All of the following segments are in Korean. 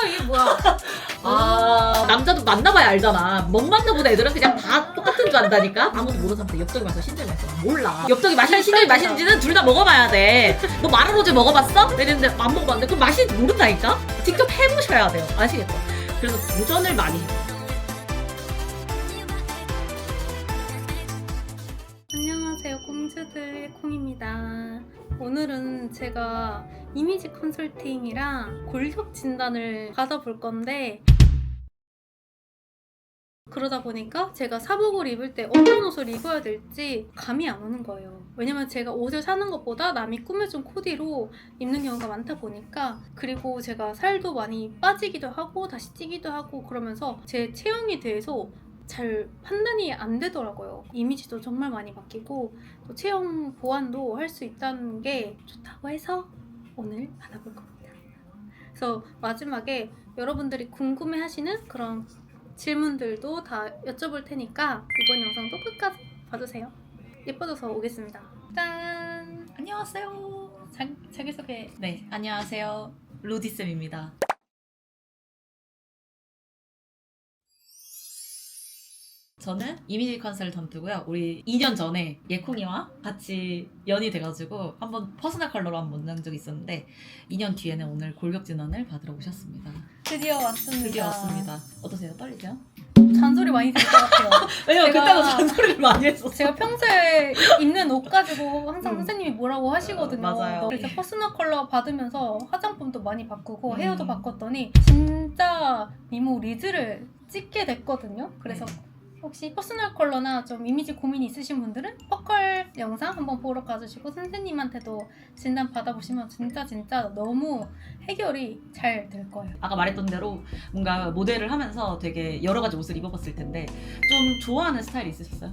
이게 뭐야? 남자도 만나봐야 알잖아. 못 만나본 애들은 그냥 다 똑같은 줄 안다니까. 아무도 모르는 사람한테 엽떡이 마셔 신전이 맛있어. 몰라. 엽떡이 맛있는 신전이 맛있는지는 둘 다 먹어봐야 돼. 너 마라로제 먹어봤어? 이랬는데 안 먹어봤는데 그럼 맛이 모른다니까. 직접 해보셔야 돼요. 아시겠죠? 그래서 도전을 많이 해요. 안녕하세요, 공주들 콩입니다. 오늘은 제가 이미지 컨설팅이랑 골격 진단을 받아볼 건데, 그러다 보니까 제가 사복을 입을 때 어떤 옷을 입어야 될지 감이 안 오는 거예요. 왜냐면 제가 옷을 사는 것보다 남이 꾸며준 코디로 입는 경우가 많다 보니까, 그리고 제가 살도 많이 빠지기도 하고 다시 찌기도 하고 그러면서 제 체형에 대해서 잘 판단이 안 되더라고요. 이미지도 정말 많이 바뀌고 또 체형 보완도 할 수 있다는 게 좋다고 해서 오늘 받아볼 겁니다. 그래서 마지막에 여러분들이 궁금해하시는 그런 질문들도 다 여쭤볼 테니까 이번 영상도 끝까지 봐주세요. 예뻐져서 오겠습니다. 짠! 안녕하세요. 자기소개. 네, 안녕하세요. 로디쌤입니다. 저는 이미지 컨설턴트고요. 우리 2년 전에 예콩이와 같이 연이 돼가지고 한번 퍼스널 컬러로 한번 만난 적이 있었는데 2년 뒤에는 오늘 골격 진단을 받으러 오셨습니다. 드디어 왔습니다. 드디어 왔습니다. 어떠세요? 떨리세요? 잔소리 많이 들 것 같아요. 왜냐면 제가- 그때도 잔소리를 많이 했었어. 제가 평소에 입는 옷 가지고 항상 선생님이 뭐라고 하시거든요. 맞아요. 그래서 퍼스널 컬러 받으면서 화장품도 많이 바꾸고 헤어도 음. 바꿨더니 진짜 미모 리즈를 찍게 됐거든요. 그래서 혹시 퍼스널 컬러나 좀 이미지 고민이 있으신 분들은 퍼컬 영상 한번 보러 가주시고 선생님한테도 진단 받아보시면 진짜 너무 해결이 잘 될 거예요. 아까 말했던 대로 뭔가 모델을 하면서 되게 여러 가지 옷을 입어봤을 텐데 좀 좋아하는 스타일이 있으셨어요?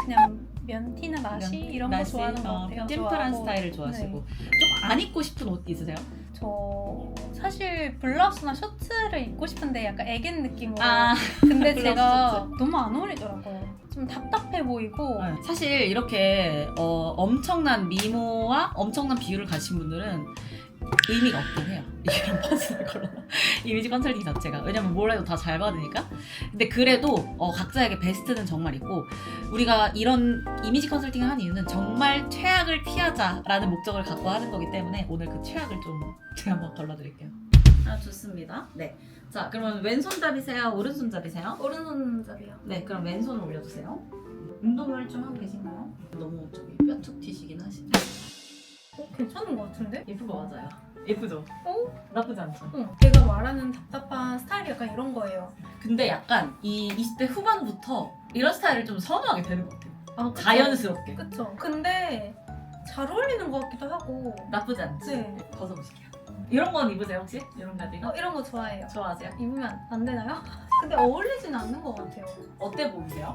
그냥 면티나 나시 이런 거 나시? 좋아하는 것 같아요. 심플한 좋아하고. 스타일을 좋아하시고 네. 좀 안 입고 싶은 옷 있으세요? 저 사실 블라우스나 셔츠를 입고 싶은데 약간 애견 느낌으로. 아, 근데 블라우스, 제가 너무 안 어울리더라고요. 좀 답답해 보이고. 사실 이렇게 엄청난 미모와 엄청난 비율을 가진 분들은 의미가 없긴 해요. 이런 퍼스널 컬러 이미지 컨설팅 자체가. 왜냐면 뭘 해도 다 잘 받으니까. 근데 그래도 각자에게 베스트는 정말 있고, 우리가 이런 이미지 컨설팅을 하는 이유는 정말 최악을 피하자라는 목적을 갖고 하는 거기 때문에 오늘 그 최악을 좀 제가 한번 걸러드릴게요. 아, 좋습니다. 네. 자, 그러면 왼손잡이세요? 오른손잡이세요? 오른손잡이요. 네, 그럼 왼손을 올려주세요. 운동을 좀 하고 계신가요? 너무 저기 뼈툭 튀시긴 하시네. 괜찮은 것 같은데? 예쁜 거 맞아요. 예쁘죠? 나쁘지 않죠? 응. 제가 말하는 답답한 스타일이 약간 이런 거예요. 근데 약간 이 20대 후반부터 이런 스타일을 좀 선호하게 되는 것 같아요. 아, 그쵸? 자연스럽게. 그쵸. 근데 잘 어울리는 것 같기도 하고. 나쁘지 않지? 네. 벗어보실게요. 이런 건 입으세요 혹시? 이런 가디건? 이런 거 좋아해요. 좋아하세요? 입으면 안 되나요? 근데 어울리진 않는 것 같아요. 어때 보이세요?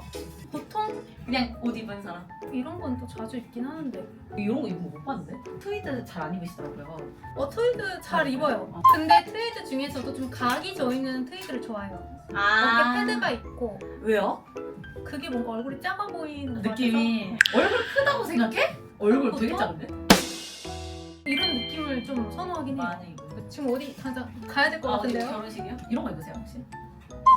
보통 그냥 옷 입은 사람? 이런 건 또 자주 입긴 하는데. 이런 거 입은 거 못 봤는데? 트위드 잘 안 입으시더라고요. 트위드 잘 입어요. 근데 트위드 중에서도 좀 각이 져 있는 트위드를 좋아해요. 어깨 패드가 있고 왜요? 그게 뭔가 얼굴이 작아 보이는 것 느낌이 같아서 얼굴 크다고 생각해? 얼굴 되게 보통? 작은데? 이런 느낌을 좀 선호하긴 해요. 많이 입으세요. 지금 어디 당장 가야 될 것 어디 같은데요? 결혼식이요? 이런 거 입으세요 혹시?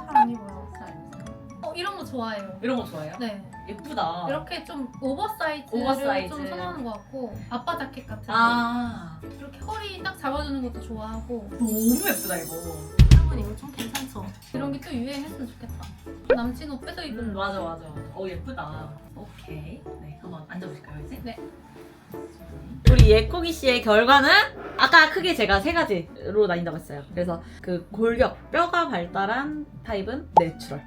잘 안 입어요. 잘 안 입으세요? 이런 거 좋아해요. 이런 거 좋아해요? 네. 예쁘다. 이렇게 좀 오버사이즈를 오버사이즈. 좀 선호하는 것 같고 아빠 자켓 같은 거 아, 이렇게 허리 딱 잡아주는 것도 좋아하고 너무 예쁘다 이거. 여러분 이거 좀 괜찮죠? 이런 게 또 유행했으면 좋겠다. 남친 옷 빼서 입은 맞아. 예쁘다. 오케이. 네, 한번 앉아보실까요 이제? 네. 우리 예콩이 씨의 결과는 아까 크게 제가 세 가지로 나뉜다고 했어요. 그래서 그 골격, 뼈가 발달한 타입은 내추럴.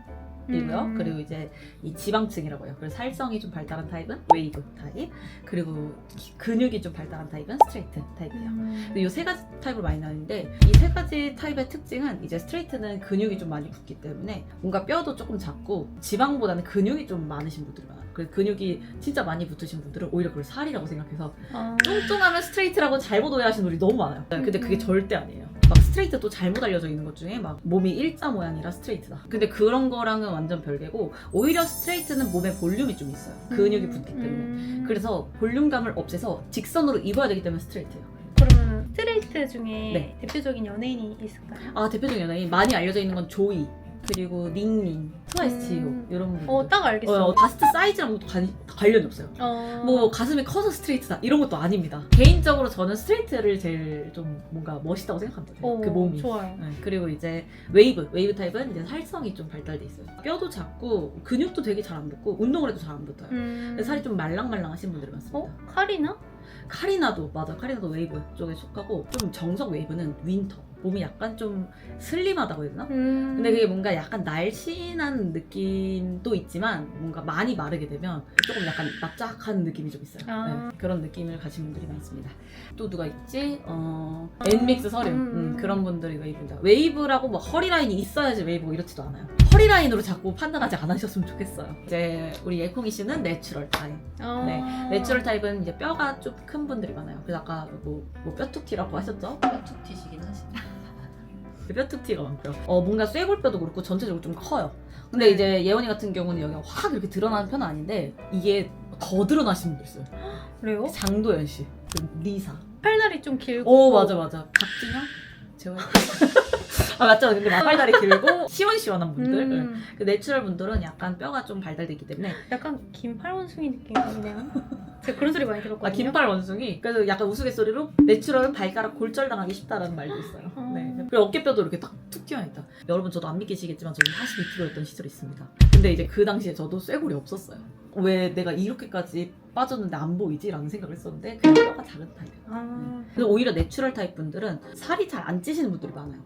이고요. 그리고 이제 이 지방층이라고 해요. 그래서 살성이 좀 발달한 타입은 웨이브 타입, 그리고 근육이 좀 발달한 타입은 스트레이트 타입이에요. 이 세 가지 타입으로 많이 나뉘는데 이 세 가지 타입의 특징은 이제 스트레이트는 근육이 좀 많이 붙기 때문에 뭔가 뼈도 조금 작고 지방보다는 근육이 좀 많으신 분들이 많아요. 그래서 근육이 진짜 많이 붙으신 분들은 오히려 그걸 살이라고 생각해서 뚱뚱하면 스트레이트라고 잘못 오해하시는 분들이 너무 많아요. 근데 그게 절대 아니에요. 막 스트레이트도 잘못 알려져 있는 것 중에 막 몸이 일자 모양이라 스트레이트다. 근데 그런 거랑은 완전 별개고 오히려 스트레이트는 몸에 볼륨이 좀 있어요. 근육이 붙기 때문에. 그래서 볼륨감을 없애서 직선으로 입어야 되기 때문에 스트레이트예요. 그러면 스트레이트 스트레이트 중에 네. 대표적인 연예인이 있을까요? 아 대표적인 연예인 많이 알려져 있는 건 조이 그리고 닝닝, 트와이스 지효 이런 분들. 딱 알겠어요. 바스트 사이즈랑 것도 관련이 없어요. 뭐 가슴이 커서 스트레이트다 이런 것도 아닙니다. 개인적으로 저는 스트레이트를 제일 좀 뭔가 멋있다고 생각합니다. 그 몸이. 좋아요. 네, 그리고 이제 웨이브 타입은 이제 살성이 좀 발달돼 있어요. 뼈도 작고 근육도 되게 잘 안 붙고 운동을 해도 잘 안 붙어요. 근데 살이 좀 말랑말랑하신 분들이 많습니다. 카리나? 카리나도 맞아. 카리나도 웨이브 쪽에 속하고 좀 정석 웨이브는 윈터. 몸이 약간 좀 슬림하다고 해야 되나? 근데 그게 뭔가 약간 날씬한 느낌도 있지만 뭔가 많이 마르게 되면 조금 약간 납작한 느낌이 좀 있어요. 네, 그런 느낌을 가진 분들이 많습니다. 또 누가 있지? 엔믹스 서림 그런 분들이 웨이브입니다. 웨이브라고 뭐 허리라인이 있어야지 웨이브고 이렇지도 않아요. 허리라인으로 자꾸 판단하지 않으셨으면 좋겠어요. 이제 우리 예콩이 씨는 내추럴 타입. 네, 내추럴 타입은 이제 뼈가 좀 큰 분들이 많아요. 그래서 아까 뭐 뼈툭티라고 하셨죠? 뼈툭티시긴 하시네. 뼈툭티가 많고요. 뭔가 쇄골뼈도 그렇고 전체적으로 좀 커요. 근데 이제 예원이 같은 경우는 여기가 확 이렇게 드러나는 편은 아닌데 이게 더 드러나시는 분들 있어요. 그래요? 장도연 씨, 리사. 팔다리 좀 길고. 맞아. 박진영? 재원. 아 맞죠. 근데 팔다리 길고 시원시원한 분들. 그 내추럴 분들은 약간 뼈가 좀 발달돼 있기 때문에 약간 김팔 원숭이 느낌이네요. 제가 그런 소리 많이 들었거든요. 김팔 원숭이. 그래서 약간 우스갯소리로 내추럴은 발가락 골절당하기 쉽다라는 말도 있어요. 네. 그리고 어깨뼈도 이렇게 딱 툭 튀어있다. 여러분 저도 안 믿기시겠지만 저는 42kg였던 시절이 있습니다. 근데 이제 그 당시에 저도 쇄골이 없었어요. 왜 내가 이렇게까지 빠졌는데 안 보이지? 라는 생각을 했었는데 그냥 뼈가 작은 타입이에요. 그래서 오히려 내추럴 타입 분들은 살이 잘 안 찌시는 분들이 많아요.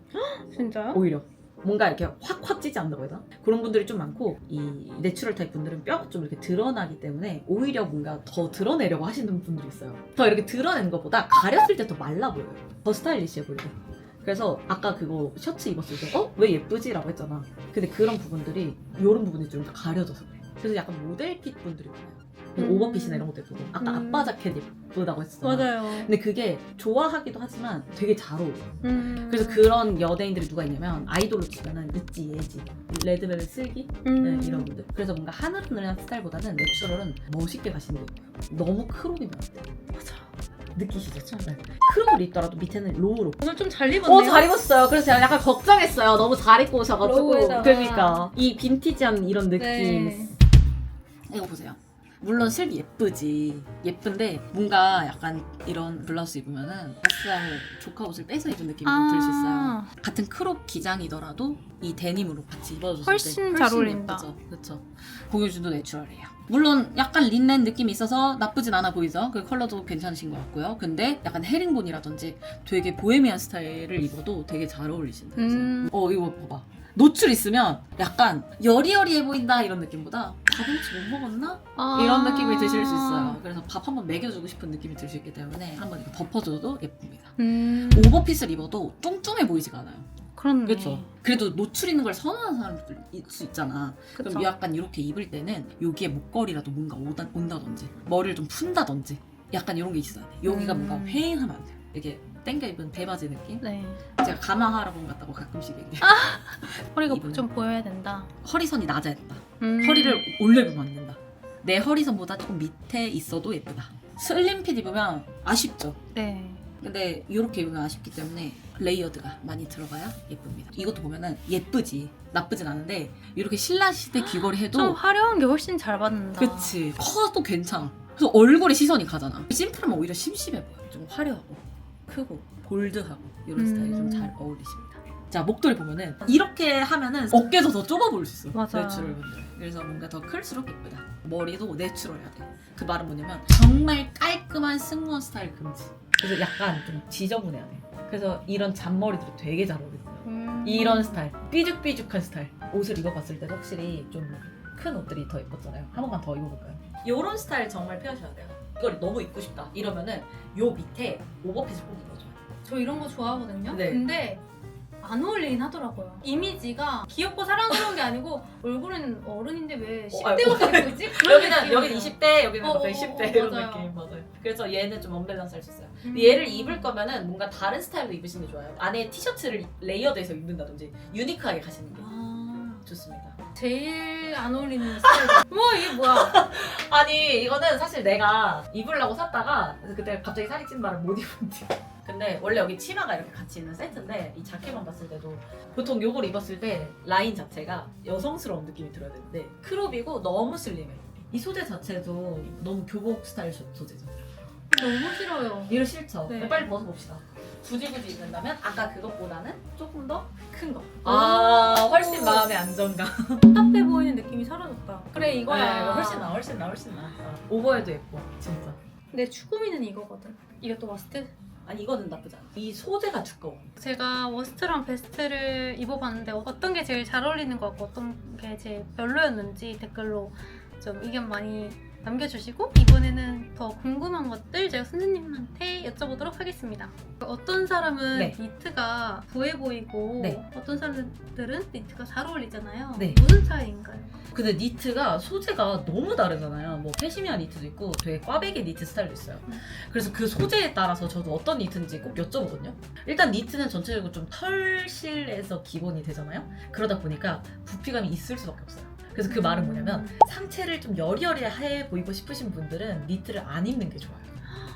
진짜요? 오히려 뭔가 이렇게 확 찌지 않는다고 해야 되나? 그런 분들이 좀 많고 이 내추럴 타입 분들은 뼈가 좀 이렇게 드러나기 때문에 오히려 뭔가 더 드러내려고 하시는 분들이 있어요. 더 이렇게 드러내는 것보다 가렸을 때 더 말라 보여요. 더 스타일리시해 보이고. 그래서 아까 그거 셔츠 입었을 때 왜 예쁘지? 라고 했잖아. 근데 그런 부분들이 이런 부분이 좀 더 가려져서 그래. 그래서 약간 모델핏 분들이 많아요. 오버핏이나 이런 것도 예쁘고 아까 아빠 자켓 예쁘다고 했었잖아. 맞아요. 근데 그게 좋아하기도 하지만 되게 잘 어울려. 그래서 그런 연예인들이 누가 있냐면 아이돌로 치면은 있지 예지 레드벨벳 슬기 네, 이런 분들. 그래서 뭔가 하늘하늘한 스타일보다는 내추럴은 멋있게 가시는 게 있고요. 너무 크롭이면 안 돼. 맞아. 느끼시죠? 네. 크롭을 입더라도 밑에는 로우로. 오늘 좀 잘 입었네요. 잘 입었어요. 그래서 제가 약간 걱정했어요. 너무 잘 입고 오셔가지고. 로우에다가. 그러니까 이 빈티지한 이런 느낌. 네. 이거 보세요. 물론 슬기 예쁘지. 예쁜데 뭔가 약간 이런 블라우스 입으면은 바스하고 조카 옷을 빼서 입은 느낌이 들 수 있어요. 같은 크롭 기장이더라도 이 데님으로 같이 입어줬을 때 훨씬 잘 어울린다. 그렇죠. 공효준도 내추럴이에요. 물론 약간 린넨 느낌이 있어서 나쁘진 않아 보이죠. 그 컬러도 괜찮으신 것 같고요. 근데 약간 헤링본이라든지 되게 보헤미안 스타일을 입어도 되게 잘 어울리신다. 이거 봐봐. 노출 있으면 약간 여리여리해 보인다 이런 느낌보다 밥은 혹시 못 먹었나? 이런 느낌이 드실 수 있어요. 그래서 밥 한번 먹여주고 싶은 느낌이 들 수 있기 때문에 한번 이렇게 덮어줘도 예쁩니다. 오버핏을 입어도 뚱뚱해 보이지가 않아요. 그렇네. 그렇죠. 그래도 노출 있는 걸 선호하는 사람들 있을 수 있잖아. 그쵸. 그럼 약간 이렇게 입을 때는 여기에 목걸이라도 뭔가 온다든지 머리를 좀 푼다든지 약간 이런 게 있어야 돼. 여기가 뭔가 휑하면 안 돼요. 이렇게 땡겨 입은 대바지 느낌? 네. 제가 가마하라본 같다고 가끔씩 얘기해요. 허리가 이분은. 좀 보여야 된다. 허리선이 낮아야 된다. 허리를 올려보면 안 된다. 내 허리선보다 조금 밑에 있어도 예쁘다. 슬림핏 입으면 아쉽죠. 네. 근데 이렇게 입으면 아쉽기 때문에 레이어드가 많이 들어가야 예쁩니다. 이것도 보면은 예쁘지 나쁘진 않은데 이렇게 신라 시대 귀걸이 해도 좀 화려한 게 훨씬 잘 받는다. 그치 커도 괜찮아. 그래서 얼굴에 시선이 가잖아. 심플하면 오히려 심심해 보여. 좀 화려하고 크고 볼드하고 이런 스타일이 좀 잘 어울리십니다. 자 목도리 보면은 이렇게 하면은 어깨도 더 좁아 보일 수 있어. 맞아. 내추럴 분들. 그래서 뭔가 더 클수록 예쁘다. 머리도 내추럴해야 돼. 그 말은 뭐냐면 정말 깔끔한 승무원 스타일 금지. 그래서 약간 좀 지저분해야 돼. 그래서 이런 잔머리들이 되게 잘 어울리거든요. 이런 스타일, 삐죽삐죽한 스타일. 옷을 입어봤을 때도 확실히 좀 큰 옷들이 더 예뻤잖아요. 한 번만 더 입어볼까요? 이런 스타일 정말 펴셔야 돼요. 이걸 너무 입고 싶다. 이러면은 요 밑에 오버핏을 꼭 입어줘요. 저 이런 거 좋아하거든요. 네. 근데 안 어울리긴 하더라고요. 이미지가 귀엽고 사랑스러운 게 아니고 얼굴은 어른인데 왜 10대 옷을 입고 있지? 여기는 20대, 여기는 갑자기 10대 이런 맞아요. 느낌. 맞아요. 그래서 얘는 좀 언밸런스 할 수 있어요. 얘를 입을 거면은 뭔가 다른 스타일로 입으시는 게 좋아요. 안에 티셔츠를 레이어드해서 입는다든지 유니크하게 가시는 게 좋습니다. 제일 안 어울리는 스타일. 이게 뭐야? 아니 이거는 사실 내가 입으려고 샀다가 그때 갑자기 살이 찐 말을 못 입은 뒤 근데 원래 여기 치마가 이렇게 같이 있는 세트인데 이 자켓만 봤을 때도 보통 요걸 입었을 때 라인 자체가 여성스러운 느낌이 들어야 되는데 크롭이고 너무 슬림해. 이 소재 자체도 너무 교복 스타일 소재죠. 너무 싫어요. 이거 싫죠? 네. 빨리 벗어봅시다. 굳이 입는다면 아까 그것보다는 조금 더 큰 거. 훨씬 마음의 안정감. 답답해 보이는 느낌이 사라졌다. 그래 이거야. 이거 훨씬 나. 오버해도 예뻐, 진짜. 내 추구미는 이거거든. 이것도 워스트? 아니 이거는 나쁘지 않아. 이 소재가 두꺼워. 제가 워스트랑 베스트를 입어봤는데 어떤 게 제일 잘 어울리는 것 같고 어떤 게 제일 별로였는지 댓글로 좀 의견 많이 남겨주시고 이번에는 더 궁금한 것들 제가 선생님한테 여쭤보도록 하겠습니다. 어떤 사람은 네. 니트가 부해 보이고 네. 어떤 사람들은 니트가 잘 어울리잖아요. 네. 무슨 차이인가요? 근데 니트가 소재가 너무 다르잖아요. 뭐 캐시미어 니트도 있고 되게 꽈배기 니트 스타일도 있어요. 그래서 그 소재에 따라서 저도 어떤 니트인지 꼭 여쭤보거든요. 일단 니트는 전체적으로 좀 털실에서 기본이 되잖아요. 그러다 보니까 부피감이 있을 수밖에 없어요. 그래서 그 말은 뭐냐면 상체를 좀 여리여리해 보이고 싶으신 분들은 니트를 안 입는 게 좋아요.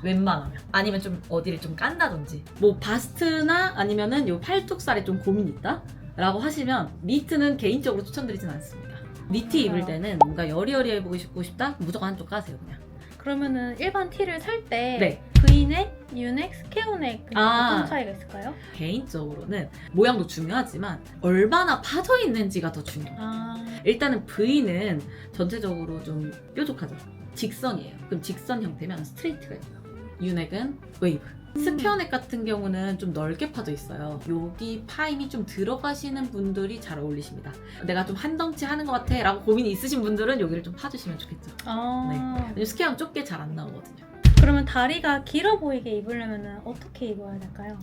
웬만하면. 아니면 좀 어디를 좀 깐다든지. 뭐 바스트나 아니면은 요 팔뚝살에 좀 고민이 있다? 라고 하시면 니트는 개인적으로 추천드리진 않습니다. 니트 입을 때는 뭔가 여리여리해 보이고 싶다? 무조건 한쪽 까세요 그냥. 그러면은 일반 티를 살 때 네. V넥, U넥, 스퀘어넥 아. 어떤 차이가 있을까요? 개인적으로는 모양도 중요하지만 얼마나 파져 있는지가 더 중요해요. 일단은 V는 전체적으로 좀 뾰족하죠. 직선이에요. 그럼 직선 형태면 스트레이트가 있고요. U넥은 웨이브. 스퀘어넥 같은 경우는 좀 넓게 파져 있어요. 여기 파임이 좀 들어가시는 분들이 잘 어울리십니다. 내가 좀 한덩치 하는 것 같아 라고 고민이 있으신 분들은 여기를 좀 파주시면 좋겠죠. 왜냐면 스퀘어는 좁게 잘 안 나오거든요. 그러면 다리가 길어 보이게 입으려면 어떻게 입어야 될까요?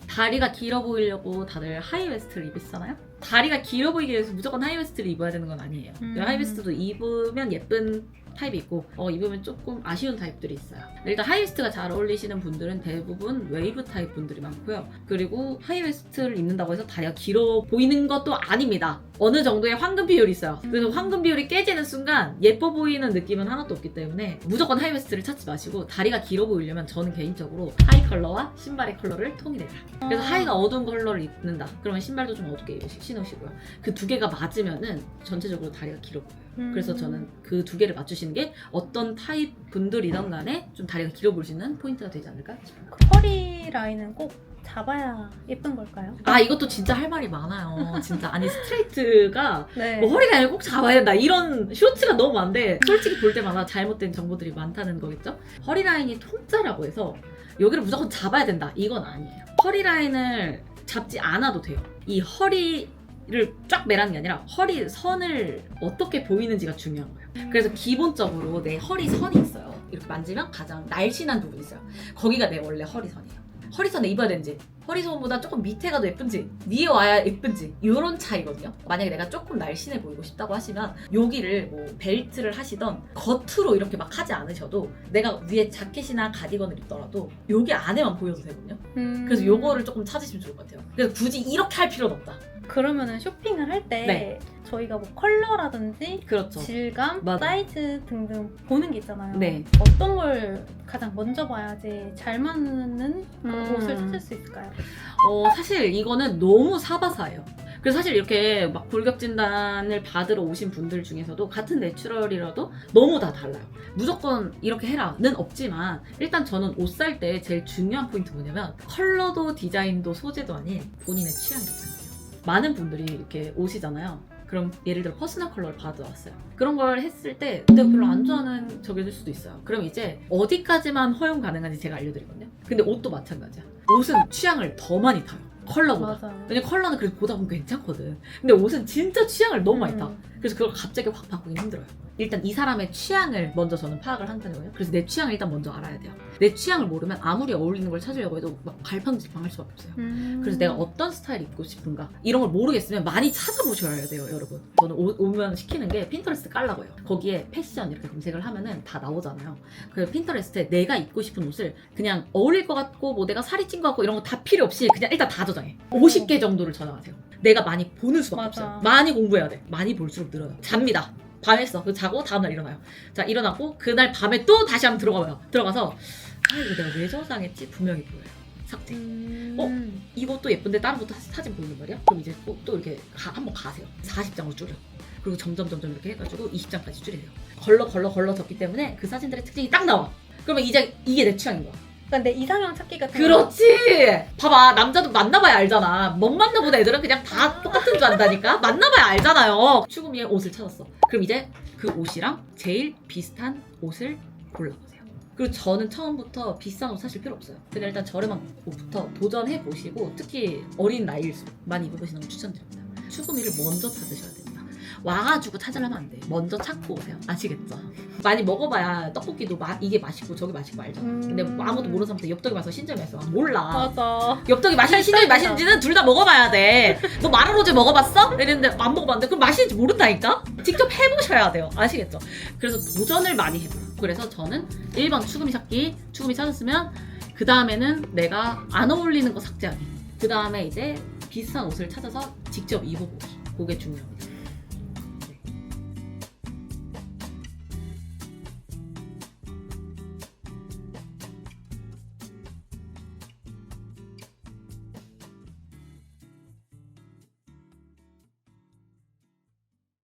다리가 길어 보이려고 다들 하이웨스트를 입으시잖아요? 다리가 길어 보이기 위해서 무조건 하이웨스트를 입어야 되는 건 아니에요. 하이웨스트도 입으면 예쁜 타입이 있고 입으면 조금 아쉬운 타입들이 있어요. 일단 하이웨스트가 잘 어울리시는 분들은 대부분 웨이브 타입 분들이 많고요. 그리고 하이웨스트를 입는다고 해서 다리가 길어 보이는 것도 아닙니다. 어느 정도의 황금 비율이 있어요. 그래서 황금 비율이 깨지는 순간 예뻐 보이는 느낌은 하나도 없기 때문에 무조건 하이웨스트를 찾지 마시고 다리가 길어 보이려면 저는 개인적으로 하이 컬러와 신발의 컬러를 통일해라. 그래서 하이가 어두운 컬러를 입는다. 그러면 신발도 좀 어둡게 신으시고요. 그 두 개가 맞으면은 전체적으로 다리가 길어 보여요. 그래서 저는 그 두 개를 맞추시는 게 어떤 타입 분들이든 간에 좀 다리가 길어 보일 수 있는 포인트가 되지 않을까 싶어요. 허리 라인은 꼭 잡아야 예쁜 걸까요? 이것도 진짜 할 말이 많아요. 진짜. 아니 스트레이트가 네. 뭐 허리 라인을 꼭 잡아야 된다 이런 쇼츠가 너무 많은데 솔직히 볼 때마다 잘못된 정보들이 많다는 거겠죠? 허리 라인이 통짜라고 해서 여기를 무조건 잡아야 된다 이건 아니에요. 허리 라인을 잡지 않아도 돼요. 이 허리를 쫙 매라는 게 아니라 허리 선을 어떻게 보이는지가 중요한 거예요. 그래서 기본적으로 내 허리 선이 있어요. 이렇게 만지면 가장 날씬한 부분이 있어요. 거기가 내 원래 허리선이에요. 허리선에 입어야 되는지 허리선보다 조금 밑에 가도 예쁜지 위에 와야 예쁜지 이런 차이거든요. 만약에 내가 조금 날씬해 보이고 싶다고 하시면 여기를 뭐 벨트를 하시던 겉으로 이렇게 막 하지 않으셔도 내가 위에 자켓이나 가디건을 입더라도 여기 안에만 보여도 되거든요. 그래서 요거를 조금 찾으시면 좋을 것 같아요. 그래서 굳이 이렇게 할 필요는 없다. 그러면은 쇼핑을 할 때 네. 저희가 뭐 컬러라든지 그렇죠. 질감, 맞아. 사이즈 등등 보는 게 있잖아요. 네. 어떤 걸 가장 먼저 봐야지 잘 맞는 옷을 찾을 수 있을까요? 사실 이거는 너무 사바사예요. 그래서 사실 이렇게 막 골격 진단을 받으러 오신 분들 중에서도 같은 내추럴이라도 너무 다 달라요. 무조건 이렇게 해라는 없지만 일단 저는 옷 살 때 제일 중요한 포인트 뭐냐면 컬러도 디자인도 소재도 아닌 본인의 취향이라고 생각해요. 많은 분들이 이렇게 오시잖아요. 그럼 예를 들어 퍼스널 컬러를 받아왔어요. 그런 걸 했을 때 내가 별로 안 좋아하는 적일 수도 있어요. 그럼 이제 어디까지만 허용 가능한지 제가 알려드리거든요. 근데 옷도 마찬가지야. 옷은 취향을 더 많이 타요. 컬러보다. 맞아. 왜냐면 컬러는 그래도 보다 보면 괜찮거든. 근데 옷은 진짜 취향을 너무 많이 타. 그래서 그걸 갑자기 확 바꾸기 힘들어요. 일단 이 사람의 취향을 먼저 저는 파악을 한다는 거예요. 그래서 내 취향을 일단 먼저 알아야 돼요. 내 취향을 모르면 아무리 어울리는 걸 찾으려고 해도 막 갈팡질팡할 수밖에 없어요. 그래서 내가 어떤 스타일 입고 싶은가 이런 걸 모르겠으면 많이 찾아보셔야 돼요, 여러분. 저는 오면 시키는 게 핀터레스트 깔라고 해요. 거기에 패션 이렇게 검색을 하면은 다 나오잖아요. 그 핀터레스트에 내가 입고 싶은 옷을 그냥 어울릴 것 같고 뭐 내가 살이 찐 것 같고 이런 거 다 필요 없이 그냥 일단 다 저장해. 50개 정도를 저장하세요. 내가 많이 보는 수밖에 맞아. 없어요. 많이 공부해야 돼. 많이 볼수록 늘어요. 잡니다. 밤에 했어. 그 자고 다음날 일어나요. 자, 일어나고 그날 밤에 또 다시 한번 들어가봐요. 들어가서 이거 내가 왜 저장했지? 분명히 보여요. 삭제. 음. 이것도 예쁜데 다른 것도 사진 보이는 말이야? 그럼 이제 또 이렇게 한번 가세요. 40장으로 줄여. 그리고 점점 이렇게 해가지고 20장까지 줄이세요. 걸러 적기 때문에 그 사진들의 특징이 딱 나와. 그러면 이제 이게 내 취향인 거야. 그러니까 내 이상형 찾기가 그렇지! 봐봐, 남자도 만나봐야 알잖아. 못 만나본 애들은 그냥 다 똑같은 줄 안다니까? 만나봐야 알잖아요. 추구미의 옷을 찾았어. 그럼 이제 그 옷이랑 제일 비슷한 옷을 골라보세요. 그리고 저는 처음부터 비싼 옷 사실 필요 없어요. 그냥 일단 저렴한 옷부터 도전해보시고, 특히 어린 나이일수록 많이 입어보시는 걸 추천드립니다. 추구미를 먼저 찾으셔야 됩니다. 와가지고 찾으려면 안 돼. 먼저 찾고 오세요. 아시겠죠? 많이 먹어봐야 떡볶이도 이게 맛있고 저게 맛있고 알잖아. 근데 뭐 아무도 모르는 사람한테 엽떡이 맛있어 신점이 맛있어 몰라. 맞아. 엽떡이 맛있는지 신점이 맛있는지는 둘 다 먹어봐야 돼. 너 마라로제 먹어봤어? 이랬는데 안 먹어봤는데 그럼 맛있는지 모른다니까? 직접 해보셔야 돼요. 아시겠죠? 그래서 도전을 많이 해봐요. 그래서 저는 1번 추구미 찾기, 추구미 찾았으면 그 다음에는 내가 안 어울리는 거 삭제하기. 그 다음에 이제 비슷한 옷을 찾아서 직접 입어보기. 그게 중요합니다.